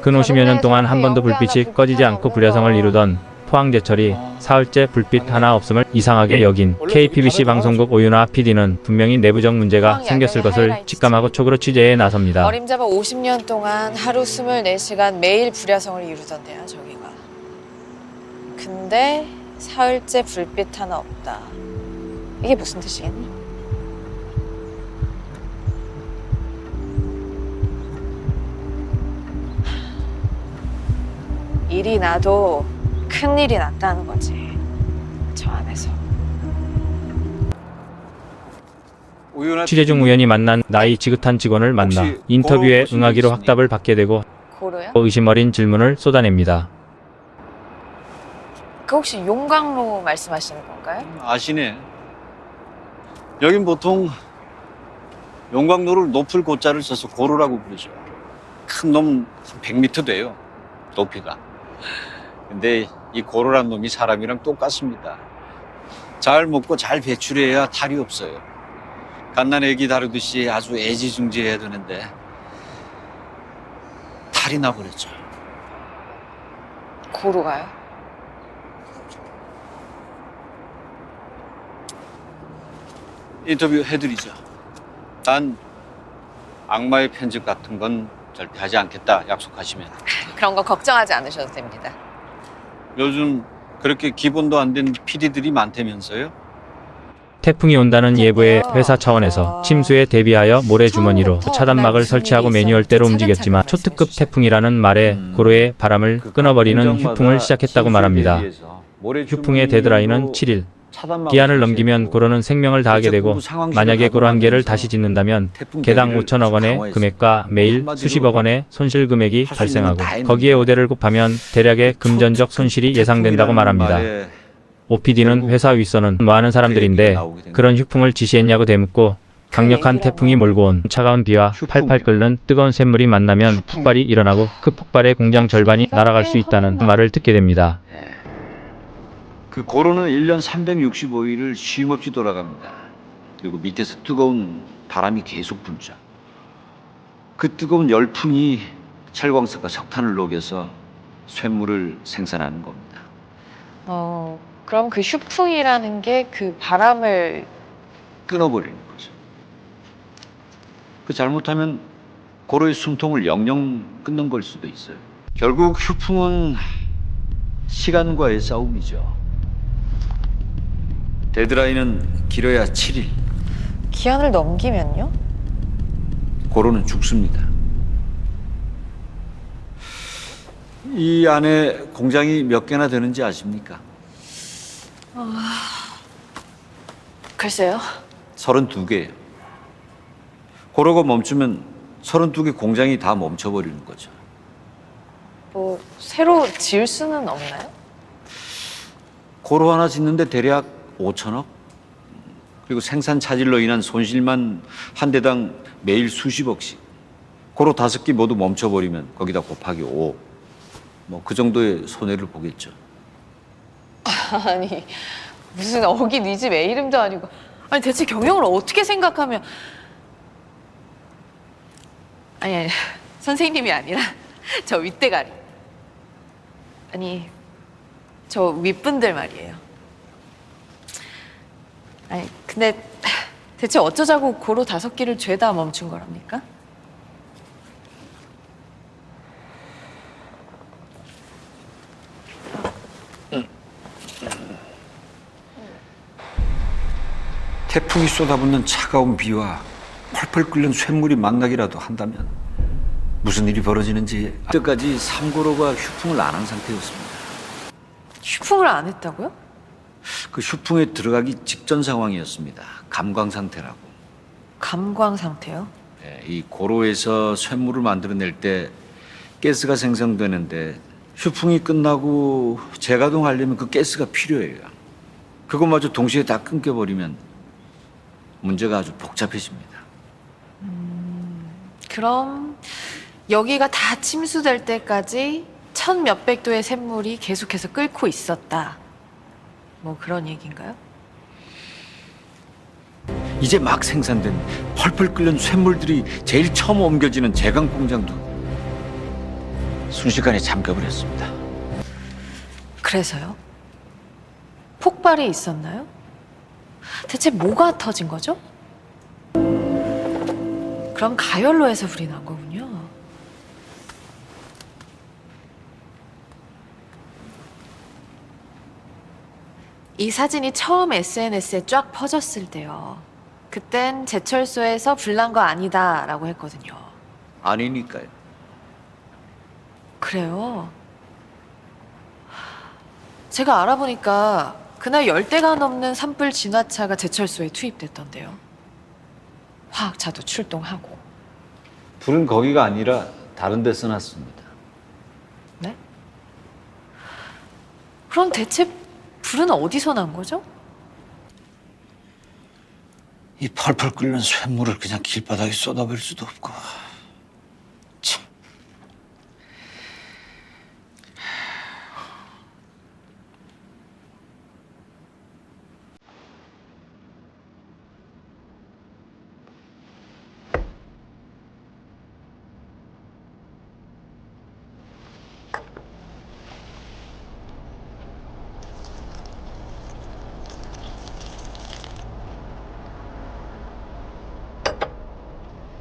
근 50여 년 동안 한 번도 불빛이 꺼지지 않고 불야성을 이루던 포항제철이 사흘째 불빛 하나 없음을 이상하게 여긴 KPBC 방송국 오윤아 PD는 분명히 내부적 문제가 생겼을 것을 직감하고 촉으로 취재에 나섭니다. 어림잡아 50년 동안 하루 24시간 매일 불야성을 이루던데요, 저기가. 근데 사흘째 불빛 하나 없다. 이게 무슨 뜻이겠니? 일이 나도 큰일이 났다는 거지, 저 안에서. 취재 중 우연히 만난 나이 지긋한 직원을 만나 인터뷰에 응하기로 확답을 받게 되고 고로요? 의심 어린 질문을 쏟아냅니다. 그 혹시 용광로 말씀하시는 건가요? 아시네. 여긴 보통 용광로를 높을 고자를 써서 고로라고 부르죠. 큰 놈 100m 돼요, 높이가. 근데 이 고로란 놈이 사람이랑 똑같습니다. 잘 먹고 잘 배출해야 탈이 없어요. 갓난 애기 다루듯이 아주 애지중지해야 되는데 탈이 나버렸죠. 고로가요? 인터뷰 해드리죠. 단 악마의 편집 같은 건 절대 하지 않겠다 약속하시면. 그런 거 걱정하지 않으셔도 됩니다. 요즘 그렇게 기본도 안 된 PD들이 많다면서요? 태풍이 온다는 예보에 회사 차원에서 침수에 대비하여 모래주머니로 차단막을 설치하고 매뉴얼대로 움직였지만 초특급 태풍이라는 말에 고로의 바람을 끊어버리는 휴풍을 시작했다고 말합니다. 휴풍의 데드라인은 7일. 기한을 넘기면 고로는 생명을 다하게 되고 만약에 고로 한 개를 다시 짓는다면 개당 5천억 원의 금액과 매일 수십억 원의 손실 금액이 발생하고 거기에 5대를 곱하면 대략의 금전적 손실이 예상된다고 말합니다. OPD는 회사 윗선은 뭐하는 사람들인데 그런 휴풍을 지시했냐고 되묻고 강력한 태풍이 몰고 온 차가운 비와 팔팔 끓는 뜨거운 샘물이 만나면 폭발이 일어나고 그 폭발에 공장 절반이 날아갈 수 있다는 말을 듣게 됩니다. 그 고로는 1년 365일을 쉼 없이 돌아갑니다. 그리고 밑에서 뜨거운 바람이 계속 불죠. 그 뜨거운 열풍이 철광석과 석탄을 녹여서 쇳물을 생산하는 겁니다. 그럼 그 휴풍이라는 게 그 바람을 끊어버리는 거죠. 그 잘못하면 고로의 숨통을 영영 끊는 걸 수도 있어요. 결국 휴풍은 시간과의 싸움이죠. 데드라인은 길어야 7일. 기한을 넘기면요? 고로는 죽습니다. 이 안에 공장이 몇 개나 되는지 아십니까? 글쎄요. 32개예요. 고로가 멈추면 32개 공장이 다 멈춰버리는 거죠. 뭐 새로 지을 수는 없나요? 고로 하나 짓는데 대략 5천억? 그리고 생산 차질로 인한 손실만 한 대당 매일 수십억씩. 고로 5개 모두 멈춰버리면 거기다 곱하기 5. 뭐 그 정도의 손해를 보겠죠. 아니 무슨 어기 네 집 애 이름도 아니고. 아니 대체 경영을 어떻게 생각하면. 아니 선생님이 아니라 저 윗대가리. 아니 저 윗분들 말이에요. 아니 근데 대체 어쩌자고 고로 5개를 죄다 멈춘 거랍니까? 태풍이 쏟아붓는 차가운 비와 펄펄 끓는 쇳물이 만나기라도 한다면 무슨 일이 벌어지는지 그때까지 삼고로가 휴풍을 안 한 상태였습니다. 휴풍을 안 했다고요? 그 휴풍에 들어가기 직전 상황이었습니다. 감광 상태라고. 감광 상태요? 이 고로에서 쇳물을 만들어낼 때 가스가 생성되는데 휴풍이 끝나고 재가동하려면 그 가스가 필요해요. 그것마저 동시에 다 끊겨버리면 문제가 아주 복잡해집니다. 그럼 여기가 다 침수될 때까지 1000몇백 도의 샘물이 계속해서 끓고 있었다. 뭐 그런 얘기인가요? 이제 막 생산된 펄펄 끓는 쇳물들이 제일 처음 옮겨지는 제강 공장도 순식간에 잠겨버렸습니다. 그래서요? 폭발이 있었나요? 대체 뭐가 터진 거죠? 그럼 가열로에서 불이 난 거군요. 이 사진이 처음 SNS에 쫙 퍼졌을 때요. 그땐 제철소에서 불난 거 아니다라고 했거든요. 아니니까요. 그래요? 제가 알아보니까 그날 10대가 넘는 산불 진화차가 제철소에 투입됐던데요. 화학차도 출동하고. 불은 거기가 아니라 다른 데 써놨습니다. 네? 그럼 대체 불은 어디서 난 거죠? 이 펄펄 끓는 쇳물을 그냥 길바닥에 쏟아버릴 수도 없고. 참.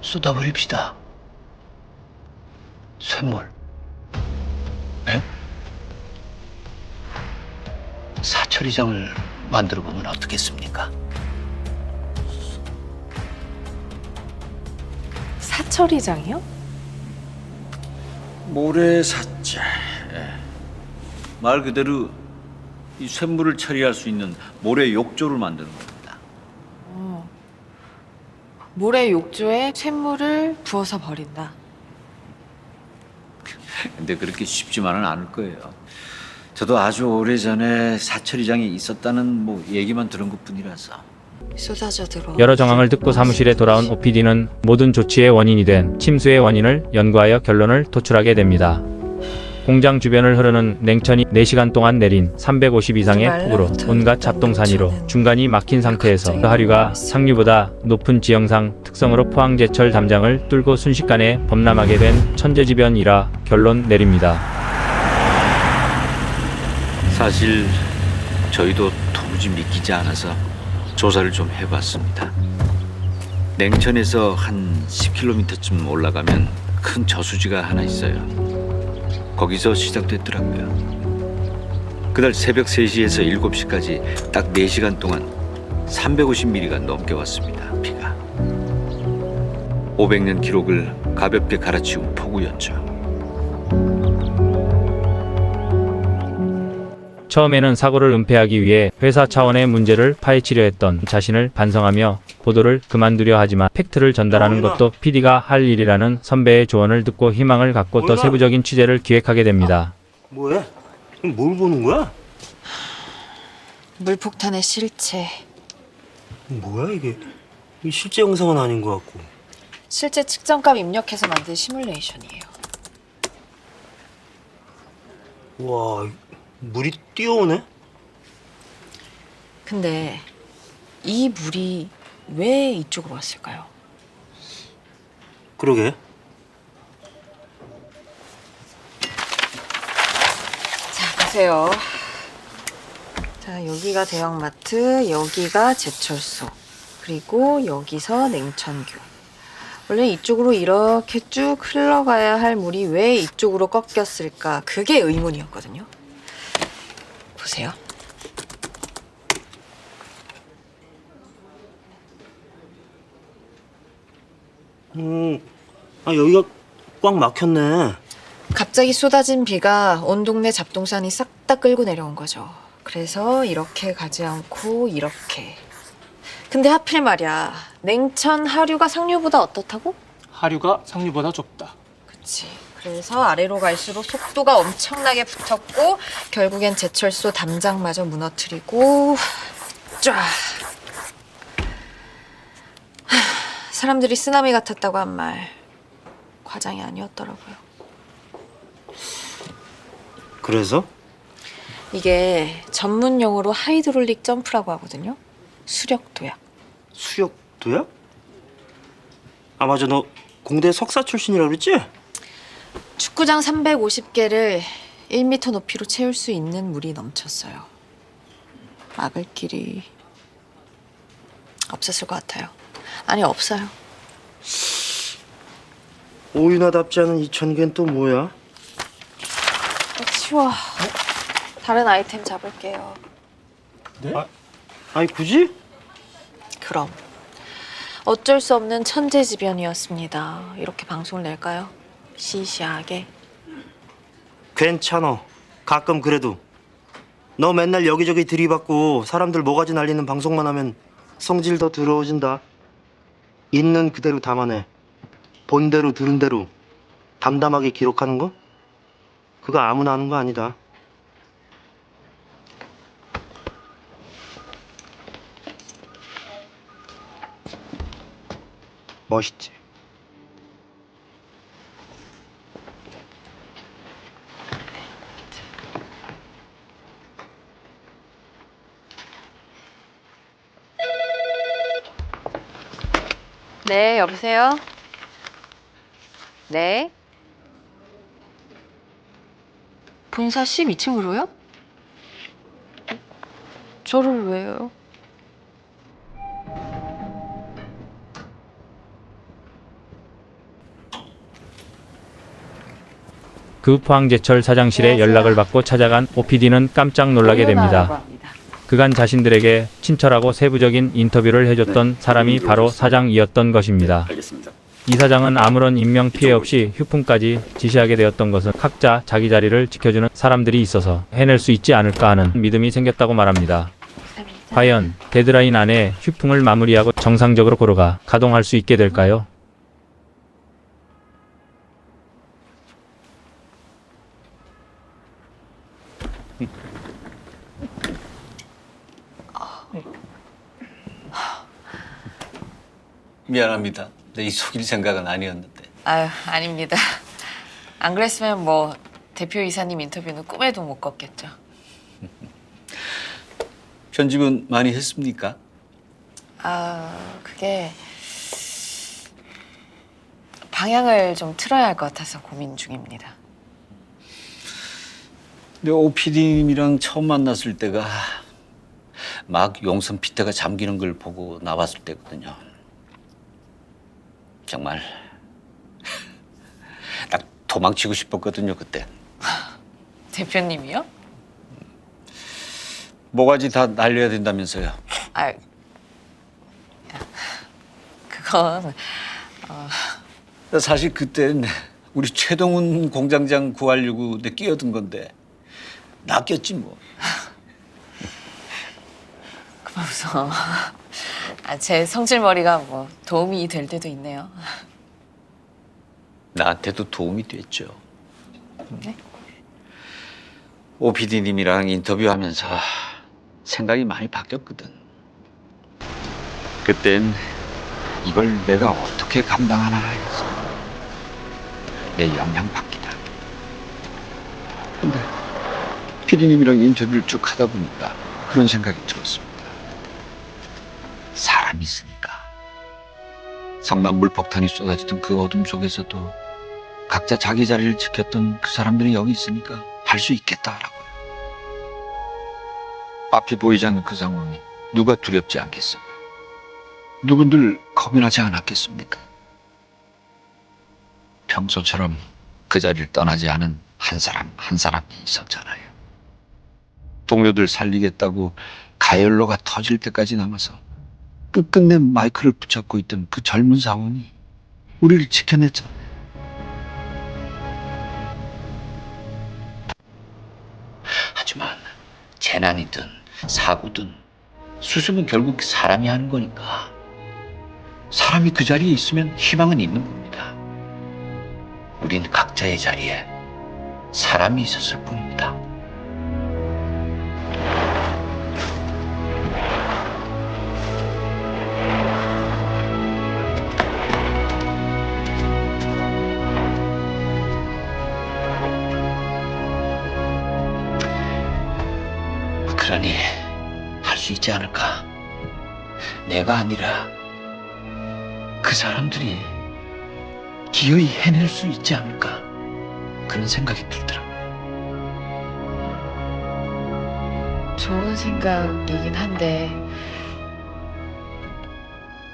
쏟아버립시다. 쇳물. 네? 사철이장을 만들어 보면 어떻겠습니까? 사철이장이요? 모래사자. 말 그대로 이 쇳물을 처리할 수 있는 모래 욕조를 만드는 겁니다. 모래 욕조에 쇳물을 부어서 버린다. 근데 그렇게 쉽지만은 않을 거예요. 저도 아주 오래전에 사철이장이 있었다는 얘기만 들은 것뿐이라서. 쏟아져 들어. 여러 정황을 듣고 사무실에 돌아온 OPD는 모든 조치의 원인이 된 침수의 원인을 연구하여 결론을 도출하게 됩니다. 공장 주변을 흐르는 냉천이 4시간 동안 내린 350 이상의 폭우로 온갖 잡동사니로 중간이 막힌 상태에서 그 하류가 상류보다 높은 지형상 특성으로 포항제철 담장을 뚫고 순식간에 범람하게 된 천재지변이라 결론 내립니다. 사실 저희도 도무지 믿기지 않아서 조사를 좀 해봤습니다. 냉천에서 한 10km쯤 올라가면 큰 저수지가 하나 있어요. 거기서 시작됐더라고요. 그날 새벽 3시에서 7시까지 딱 4시간 동안 350mm가 넘게 왔습니다. 비가. 500년 기록을 가볍게 갈아치운 폭우였죠. 처음에는 사고를 은폐하기 위해 회사 차원의 문제를 파헤치려 했던 자신을 반성하며 보도를 그만두려 하지만 팩트를 전달하는 것도 PD가 할 일이라는 선배의 조언을 듣고 희망을 갖고 더 세부적인 취재를 기획하게 됩니다. 뭐해? 뭘 보는 거야? 물폭탄의 실체. 뭐야 이게? 이 실제 영상은 아닌 것 같고. 실제 측정값 입력해서 만든 시뮬레이션이에요. 와, 물이 뛰어오네? 근데 이 물이 왜 이쪽으로 왔을까요? 그러게. 자, 보세요. 자, 여기가 대형마트, 여기가 제철소, 그리고 여기서 냉천교. 원래 이쪽으로 이렇게 쭉 흘러가야 할 물이 왜 이쪽으로 꺾였을까? 그게 의문이었거든요. 보세요. 여기가 꽉 막혔네. 갑자기 쏟아진 비가 온 동네 잡동산이 싹 다 끌고 내려온 거죠. 그래서 이렇게 가지 않고 이렇게. 근데 하필 말이야. 냉천 하류가 상류보다 어떻다고? 하류가 상류보다 좁다. 그치. 그래서 아래로 갈수록 속도가 엄청나게 붙었고 결국엔 제철소 담장마저 무너뜨리고 쫙. 사람들이 쓰나미 같았다고 한 말 과장이 아니었더라고요. 그래서? 이게 전문 용어로 하이드롤릭 점프라고 하거든요. 수력 도약. 수역 도약? 아 맞아, 너 공대 석사 출신이라고 그랬지? 축구장 350개를 1m 높이로 채울 수 있는 물이 넘쳤어요. 막을 길이 없었을 것 같아요. 아니, 없어요. 오윤화답지 않은 2,000개는 또 뭐야? 치워. 다른 아이템 잡을게요. 아니 굳이? 그럼. 어쩔 수 없는 천재지변이었습니다. 이렇게 방송을 낼까요? 시시하게. 괜찮아. 가끔 그래도. 너 맨날 여기저기 들이받고 사람들 모가지 날리는 방송만 하면 성질 더 들어오진다. 있는 그대로 담아내. 본대로 들은 대로 담담하게 기록하는 거? 그거 아무나 하는 거 아니다. 멋있지? 네, 여보세요? 네. 본사 12층으로요? 저를 왜요? 그 포항제철 사장실에 연락을 받고 찾아간 OPD는 깜짝 놀라게 됩니다. 그간 자신들에게 친절하고 세부적인 인터뷰를 해줬던 사람이 바로 사장이었던 것입니다. 이 사장은 아무런 인명 피해 없이 휴풍까지 지시하게 되었던 것은 각자 자기 자리를 지켜주는 사람들이 있어서 해낼 수 있지 않을까 하는 믿음이 생겼다고 말합니다. 과연 데드라인 안에 휴풍을 마무리하고 정상적으로 고로가 가동할 수 있게 될까요? 미안합니다. 내 이 속일 생각은 아니었는데. 아유, 아닙니다. 안 그랬으면 뭐 대표이사님 인터뷰는 꿈에도 못 꿨겠죠. 편집은 많이 했습니까? 그게 방향을 좀 틀어야 할 것 같아서 고민 중입니다. 근데 OPD님이랑 처음 만났을 때가 막 용선 피트가 잠기는 걸 보고 나왔을 때거든요. 정말 딱 도망치고 싶었거든요, 그때. 대표님이요? 모가지 다 날려야 된다면서요. 아, 그건 사실 그땐 우리 최동훈 공장장 구하려고 내 끼어든 건데 낚였지 뭐. 그만 웃어. 제 성질머리가 뭐 도움이 될 때도 있네요. 나한테도 도움이 됐죠. 네? OPD님이랑 인터뷰하면서 생각이 많이 바뀌었거든. 그땐 이걸 내가 어떻게 감당하나 했어. 내 영향받기다. 근데 PD님이랑 인터뷰를 쭉 하다 보니까 그런 생각이 들었습니다. 사람이 있으니까. 성남물 폭탄이 쏟아지던 그 어둠 속에서도 각자 자기 자리를 지켰던 그 사람들이 여기 있으니까 할 수 있겠다라고요. 앞이 보이지 않는 그 상황이 누가 두렵지 않겠어요? 누군들 겁이 나지 않았겠습니까? 평소처럼 그 자리를 떠나지 않은 한 사람 한 사람이 있었잖아요. 동료들 살리겠다고 가열로가 터질 때까지 남아서 끝끝내 마이크를 붙잡고 있던 그 젊은 사원이 우리를 지켜냈잖아요. 하지만 재난이든 사고든 수습은 결국 사람이 하는 거니까 사람이 그 자리에 있으면 희망은 있는 겁니다. 우린 각자의 자리에 사람이 있었을 뿐입니다. 그러니 할 수 있지 않을까? 내가 아니라 그 사람들이 기어이 해낼 수 있지 않을까? 그런 생각이 들더라. 좋은 생각이긴 한데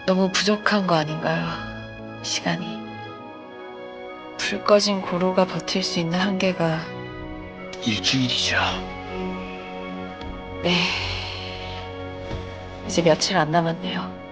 너무 부족한 거 아닌가요? 시간이. 불 꺼진 고로가 버틸 수 있는 한계가 일주일이죠. 네. 이제 며칠 안 남았네요.